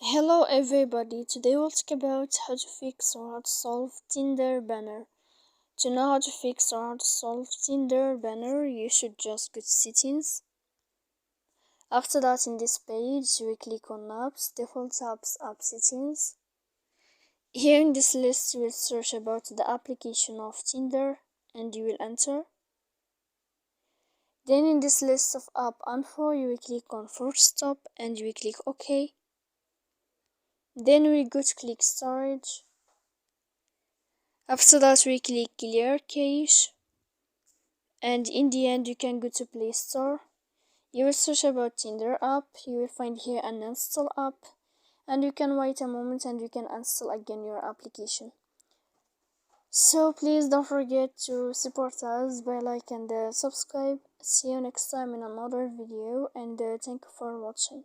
Hello everybody, today we'll talk about how to fix or how to solve Tinder banner. To know how to fix or how to solve Tinder banner, you should just go to settings. After that, in this page, you will click on apps, default apps, app settings. Here in this list, you will search about the application of Tinder and you will enter. Then in this list of app info, you will click on force stop and you will click OK. Then we go to click storage. After that, we click clear cache, and in the end you can go to Play Store. You will search about Tinder app, you will find here an install app, and you can wait a moment and you can install again your application. So please don't forget to support us by like and subscribe. See you next time in another video, and thank you for watching.